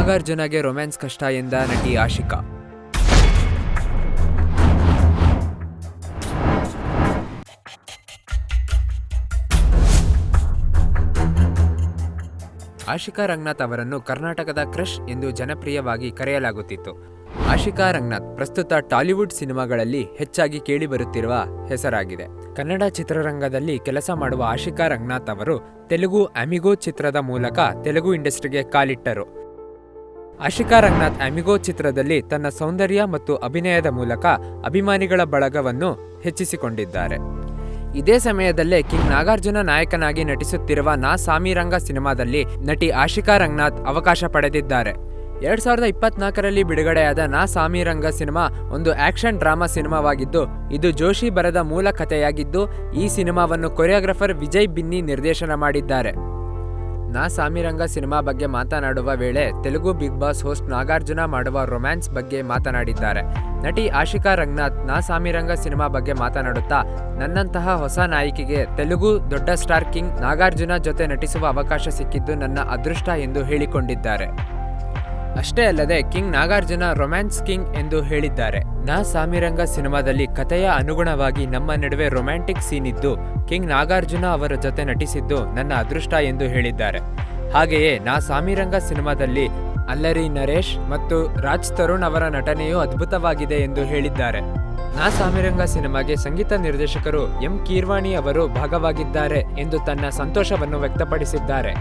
ನಾಗಾರ್ಜುನಗೆ romance ಕಷ್ಟ ಎಂದ ನಟಿ ಆಶಿಕಾ. ಆಶಿಕಾ ರಂಗನಾಥ್ ಅವರನ್ನು ಕರ್ನಾಟಕದ ಕ್ರಶ್ ಎಂದು ಜನಪ್ರಿಯವಾಗಿ ಕರೆಯಲಾಗುತ್ತಿತ್ತು. ಆಶಿಕಾ ರಂಗನಾಥ್ ಪ್ರಸ್ತುತ ಟಾಲಿವುಡ್ ಸಿನಿಮಾಗಳಲ್ಲಿ ಹೆಚ್ಚಾಗಿ ಕೇಳಿಬರುತ್ತಿರುವ ಹೆಸರಾಗಿದೆ. ಕನ್ನಡ ಚಿತ್ರರಂಗದಲ್ಲಿ ಕೆಲಸ ಮಾಡುವ ಆಶಿಕಾ ರಂಗನಾಥ್ ಅವರು ತೆಲುಗು ಅಮಿಗೋ ಚಿತ್ರದ ಮೂಲಕ ತೆಲುಗು ಇಂಡಸ್ಟ್ರಿಗೆ ಕಾಲಿಟ್ಟರು. ಆಶಿಕಾ ರಂಗನಾಥ್ ಅಮಿಗೋ ಚಿತ್ರದಲ್ಲಿ ತನ್ನ ಸೌಂದರ್ಯ ಮತ್ತು ಅಭಿನಯದ ಮೂಲಕ ಅಭಿಮಾನಿಗಳ ಬಳಗವನ್ನು ಹೆಚ್ಚಿಸಿಕೊಂಡಿದ್ದಾರೆ. ಇದೇ ಸಮಯದಲ್ಲೇ ಕಿಂಗ್ ನಾಗಾರ್ಜುನ ನಾಯಕನಾಗಿ ನಟಿಸುತ್ತಿರುವ ನಾ ಸಾಮಿರಂಗ ಸಿನಿಮಾದಲ್ಲಿ ನಟಿ ಆಶಿಕಾ ರಂಗನಾಥ್ ಅವಕಾಶ ಪಡೆದಿದ್ದಾರೆ. 2024ರಲ್ಲಿ ಬಿಡುಗಡೆಯಾದ ನಾ ಸಾಮಿರಂಗ ಸಿನಿಮಾ ಒಂದು ಆಕ್ಷನ್ ಡ್ರಾಮಾ ಸಿನಿಮಾವಾಗಿದ್ದು, ಇದು ಜೋಶಿ ಬರೆದ ಮೂಲ ಕಥೆಯಾಗಿದ್ದು, ಈ ಸಿನಿಮಾವನ್ನು ಕೊರಿಯೋಗ್ರಾಫರ್ ವಿಜಯ್ ಬಿನ್ನಿ ನಿರ್ದೇಶನ ಮಾಡಿದ್ದಾರೆ. ನಾ ಸಾಮಿರಂಗ ಸಿನಿಮಾ ಬಗ್ಗೆ ಮಾತನಾಡುವ ವೇಳೆ Telugu Bigg Boss host Nagarjuna ಮಾಡುವ ರೊಮ್ಯಾನ್ಸ್ ಬಗ್ಗೆ ಮಾತನಾಡಿದ್ದಾರೆ. ನಟಿ ಆಶಿಕಾ ರಂಗನಾಥ್ ನಾ ಸಾಮಿರಂಗ ಸಿನಿಮಾ ಬಗ್ಗೆ ಮಾತನಾಡುತ್ತಾ, ನನ್ನಂತಹ ಹೊಸ ನಾಯಕಿಗೆ ತೆಲುಗು ದೊಡ್ಡ ಸ್ಟಾರ್ ಕಿಂಗ್ ನಾಗಾರ್ಜುನ ಜೊತೆ ನಟಿಸುವ ಅವಕಾಶ ಸಿಕ್ಕಿದ್ದು ನನ್ನ ಅದೃಷ್ಟ ಎಂದು ಹೇಳಿಕೊಂಡಿದ್ದಾರೆ. ಅಷ್ಟೇ ಅಲ್ಲದೆ ಕಿಂಗ್ ನಾಗಾರ್ಜುನ ರೊಮ್ಯಾನ್ಸ್ ಕಿಂಗ್ ಎಂದು ಹೇಳಿದ್ದಾರೆ. ನಾ ಸಾಮಿರಂಗ ಸಿನಿಮಾದಲ್ಲಿ ಕಥೆಯ ಅನುಗುಣವಾಗಿ ನಮ್ಮ ನಡುವೆ ರೊಮ್ಯಾಂಟಿಕ್ ಸೀನ್ ಇದ್ದು, ಕಿಂಗ್ ನಾಗಾರ್ಜುನ ಅವರ ಜೊತೆ ನಟಿಸಿದ್ದು ನನ್ನ ಅದೃಷ್ಟ ಎಂದು ಹೇಳಿದ್ದಾರೆ. ಹಾಗೆಯೇ ನಾ ಸಾಮಿರಂಗ ಸಿನಿಮಾದಲ್ಲಿ ಅಲ್ಲರಿ ನರೇಶ್ ಮತ್ತು ರಾಜ್ ತರುಣ್ ಅವರ ನಟನೆಯೂ ಅದ್ಭುತವಾಗಿದೆ ಎಂದು ಹೇಳಿದ್ದಾರೆ. ನಾ ಸಾಮಿರಂಗ ಸಿನಿಮಾಗೆ ಸಂಗೀತ ನಿರ್ದೇಶಕರು ಎಂ ಕೀರ್ವಾಣಿ ಅವರು ಭಾಗವಾಗಿದ್ದಾರೆ ಎಂದು ತನ್ನ ಸಂತೋಷವನ್ನು ವ್ಯಕ್ತಪಡಿಸಿದ್ದಾರೆ.